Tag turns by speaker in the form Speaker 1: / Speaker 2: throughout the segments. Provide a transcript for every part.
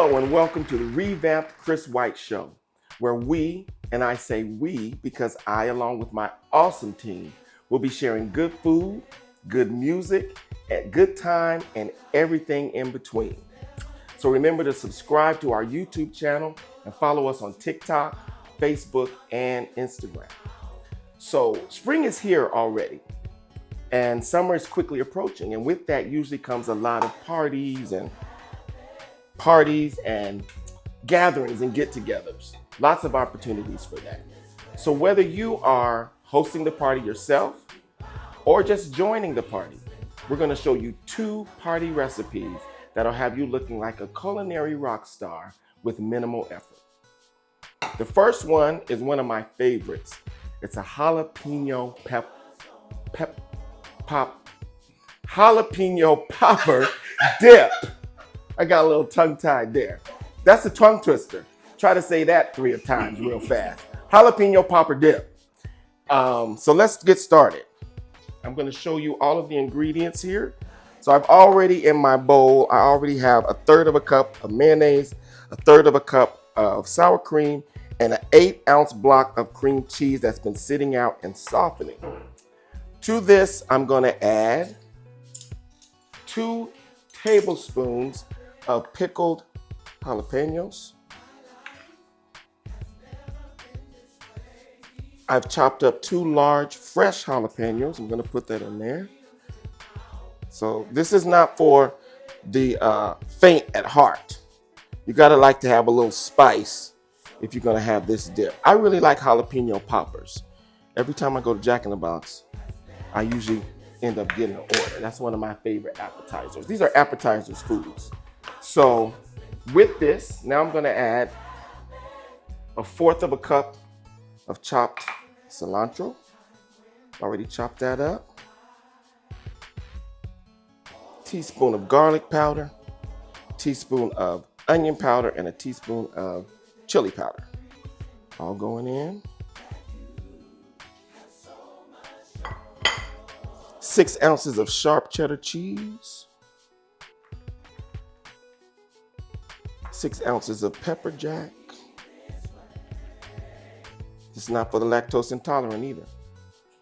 Speaker 1: Hello and welcome to the revamped Chris White Show, where we, and I say we because I, along with my awesome team, will be sharing good food, good music, at good time, and everything in between. So remember to subscribe to our YouTube channel and follow us on TikTok, Facebook, and Instagram. So spring is here already, and summer is quickly approaching, and with that usually comes a lot of parties and gatherings and get-togethers. Lots of opportunities for that. So whether you are hosting the party yourself or just joining the party, we're going to show you 2 party recipes that'll have you looking like a culinary rock star with minimal effort. The first one is one of my favorites. It's a jalapeno popper dip. I got a little tongue-tied there. That's a tongue twister. Try to say that 3 times real fast. Jalapeno popper dip. So let's get started. I'm gonna show you all of the ingredients here. So I've already in my bowl, I already have 1/3 cup of mayonnaise, 1/3 cup of sour cream, and an 8-ounce block of cream cheese that's been sitting out and softening. To this, I'm gonna add 2 tablespoons of pickled jalapenos. I've chopped up 2 large fresh jalapenos. I'm gonna put that in there. So this is not for the faint at heart. You gotta like to have a little spice if you're gonna have this dip. I really like jalapeno poppers. Every time I go to Jack in the Box, I usually end up getting an order. That's one of my favorite appetizers. These are appetizers foods. So with this, now I'm gonna add 1/4 cup of chopped cilantro. Already chopped that up. Teaspoon of garlic powder, teaspoon of onion powder, and a teaspoon of chili powder. All going in. 6 ounces of sharp cheddar cheese. 6 ounces of pepper jack. It's not for the lactose intolerant either.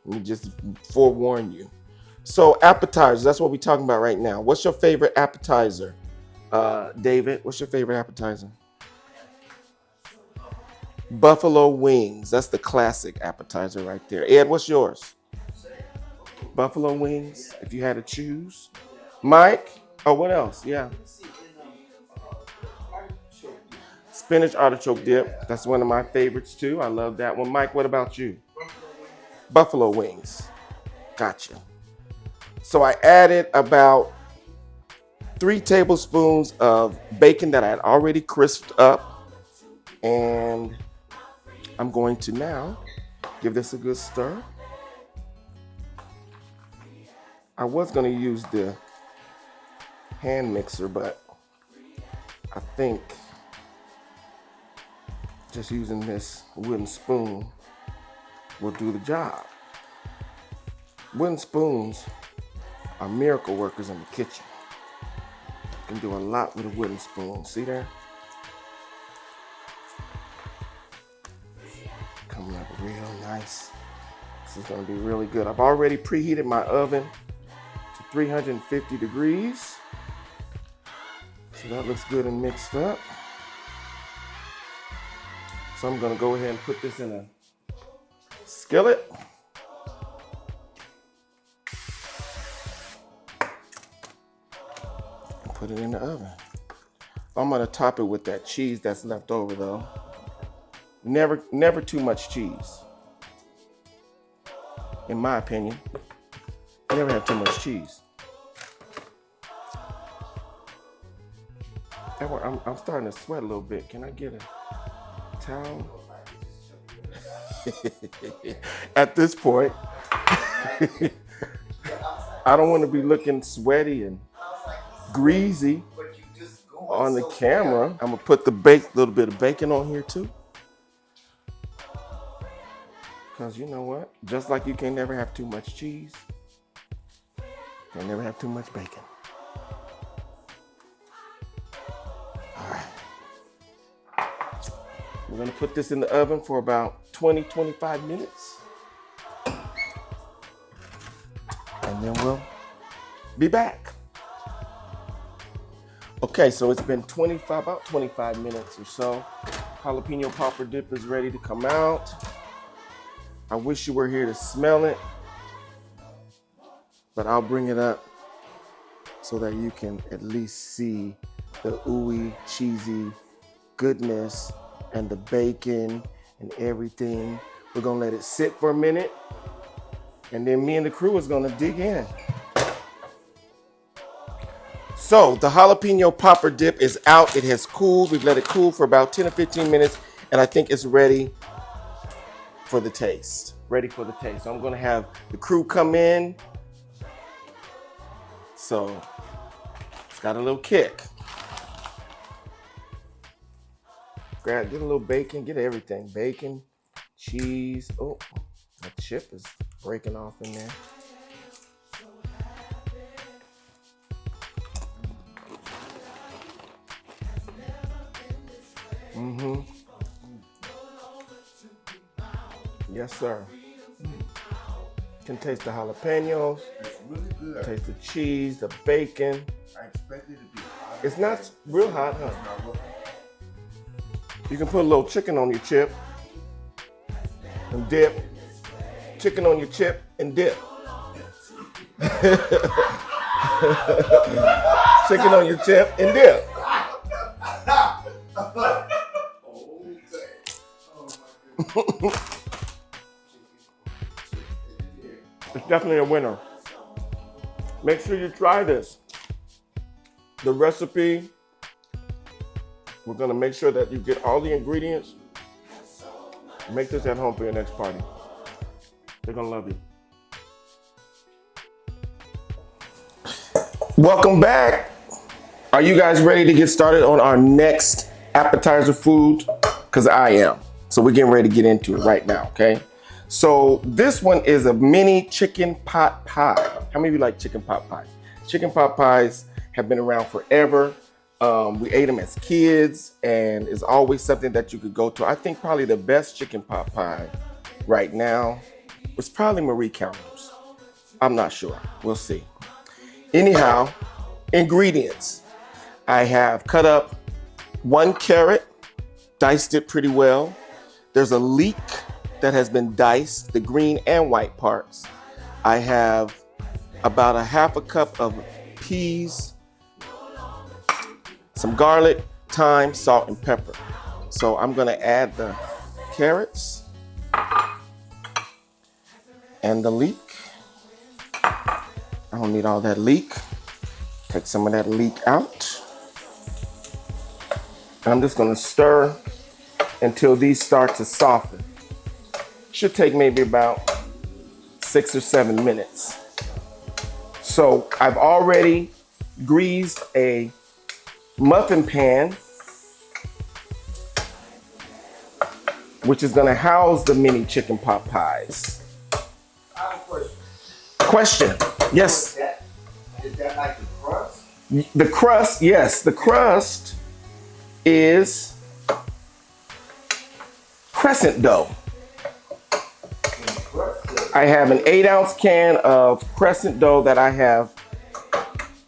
Speaker 1: Let me just forewarn you. So appetizers, that's what we're talking about right now. What's your favorite appetizer? David, what's your favorite appetizer? Buffalo wings. That's the classic appetizer right there. Ed, what's yours? Buffalo wings, if you had to choose. Mike? Oh, what else? Yeah. Spinach artichoke dip. That's one of my favorites too. I love that one. Mike, what about you? Buffalo wings. Gotcha. So I added about 3 tablespoons of bacon that I had already crisped up. And I'm going to now give this a good stir. I was going to use the hand mixer, but I think just using this wooden spoon will do the job. Wooden spoons are miracle workers in the kitchen. You can do a lot with a wooden spoon. See there? Coming up real nice. This is going to be really good. I've already preheated my oven to 350 degrees. So that looks good and mixed up. So I'm gonna go ahead and put this in a skillet. And put it in the oven. I'm gonna top it with that cheese that's left over though. Never too much cheese. In my opinion. Never have too much cheese. I'm starting to sweat a little bit. Can I get a towel? At this point, I don't want to be looking sweaty and greasy on the camera. I'm gonna put the little bit of bacon on here too. Because you know what? Just like you can never have too much cheese, you can never have too much bacon. All right. We're gonna put this in the oven for about 20, 25 minutes. And then we'll be back. Okay, so it's been about 25 minutes or so. Jalapeno popper dip is ready to come out. I wish you were here to smell it, but I'll bring it up so that you can at least see the ooey, cheesy goodness and the bacon and everything. We're gonna let it sit for a minute, and then me and the crew is gonna dig in. So the jalapeno popper dip is out. It has cooled. We've let it cool for about 10 or 15 minutes, and I think it's ready for the taste. Ready for the taste. So I'm gonna have the crew come in. So it's got a little kick. Get a little bacon, get everything. Bacon, cheese. Oh, the chip is breaking off in there. Mm-hmm. Yes, sir. Can taste the jalapenos.
Speaker 2: It's really good.
Speaker 1: Taste the cheese, the bacon.
Speaker 2: I expected it to be hot.
Speaker 1: It's not real hot, huh?
Speaker 2: It's not real hot.
Speaker 1: You can put a little chicken on your chip and dip. Chicken on your chip and dip. Chicken on your chip and dip. It's definitely a winner. Make sure you try this. The recipe, we're gonna make sure that you get all the ingredients. Make this at home for your next party. They're gonna love you. Welcome back. Are you guys ready to get started on our next appetizer food? Because I am. So we're getting ready to get into it right now, okay? So this one is a mini chicken pot pie. How many of you like chicken pot pies? Chicken pot pies have been around forever. We ate them as kids, and it's always something that you could go to. I think probably the best chicken pot pie right now was probably Marie Callender's. I'm not sure. We'll see. Anyhow, ingredients. I have cut up 1 carrot, diced it pretty well. There's a leek that has been diced, the green and white parts. I have about a half a cup of peas, some garlic, thyme, salt, and pepper. So I'm gonna add the carrots and the leek. I don't need all that leek. Take some of that leek out. And I'm just gonna stir until these start to soften. Should take maybe about 6 or 7 minutes. So I've already greased a muffin pan, which is gonna house the mini chicken pot pies.
Speaker 2: I have a question.
Speaker 1: Yes.
Speaker 2: Is that like the crust?
Speaker 1: The crust, yes, the crust is crescent dough. I have an 8-ounce can of crescent dough that I have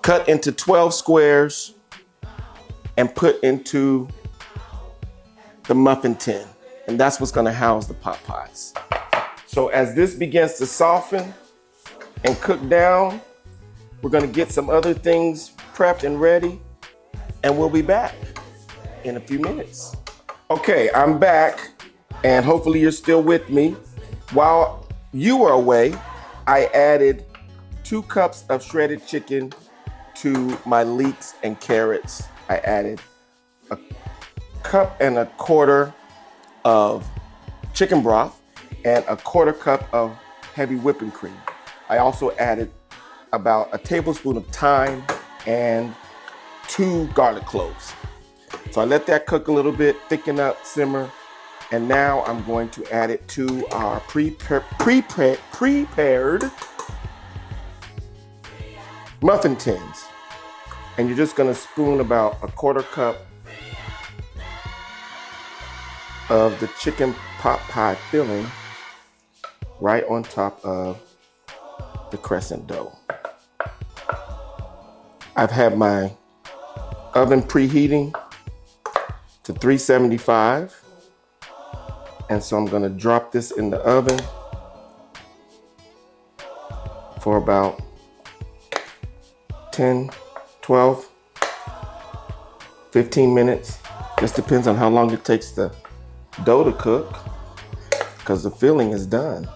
Speaker 1: cut into 12 squares and put into the muffin tin. And that's what's gonna house the pot pies. So as this begins to soften and cook down, we're gonna get some other things prepped and ready, and we'll be back in a few minutes. Okay, I'm back, and hopefully you're still with me. While you were away, I added 2 cups of shredded chicken to my leeks and carrots. I added a cup and a quarter of chicken broth and a quarter cup of heavy whipping cream. I also added about a tablespoon of thyme and 2 garlic cloves. So I let that cook a little bit, thicken up, simmer, and now I'm going to add it to our prepared muffin tins. And you're just gonna spoon about a quarter cup of the chicken pot pie filling right on top of the crescent dough. I've had my oven preheating to 375. And so I'm gonna drop this in the oven for about 10, 12, 15 minutes. Just depends on how long it takes the dough to cook, because the filling is done.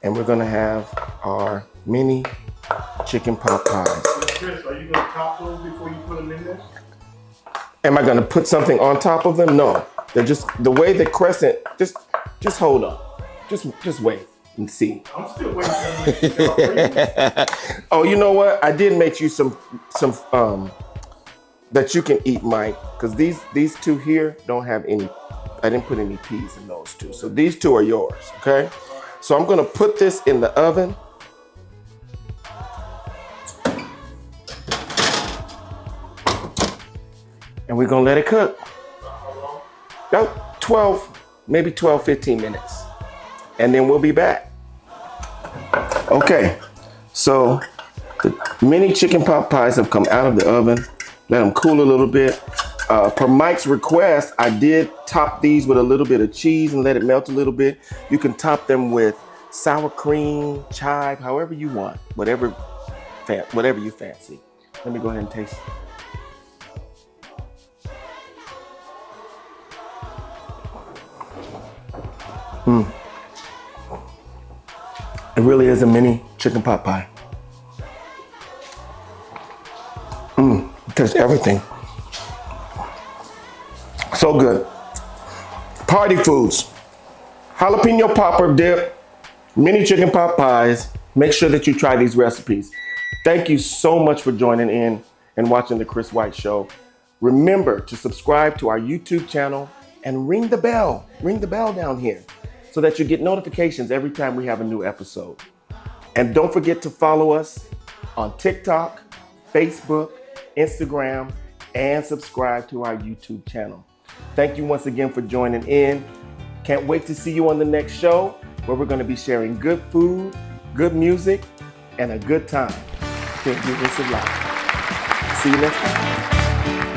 Speaker 1: And we're gonna have our mini chicken pot pies.
Speaker 3: Chris, are you gonna top those before you put them in there?
Speaker 1: Am I gonna put something on top of them? No. They're just the way the crescent, just hold on. Just wait and see.
Speaker 3: I'm still waiting for them.
Speaker 1: Oh, you know what? I did make you some that you can eat, Mike, because these two here don't have any. I didn't put any peas in those two. So these two are yours, okay? So I'm gonna put this in the oven. And we're gonna let it cook. About 12, maybe 12, 15 minutes. And then we'll be back. Okay, so the mini chicken pot pies have come out of the oven. Let them cool a little bit. Per Mike's request, I did top these with a little bit of cheese and let it melt a little bit. You can top them with sour cream, chive, however you want, whatever you fancy. Let me go ahead and taste it. It really is a mini chicken pot pie. It tastes everything. So good. Party foods. Jalapeno popper dip, mini chicken pot pies. Make sure that you try these recipes. Thank you so much for joining in and watching The Chris White Show. Remember to subscribe to our YouTube channel and ring the bell. Ring the bell down here so that you get notifications every time we have a new episode. And don't forget to follow us on TikTok, Facebook, Instagram, and subscribe to our YouTube channel. Thank you once again for joining in. Can't wait to see you on the next show, where we're going to be sharing good food, good music, and a good time. Can't give this a lot. See you next time.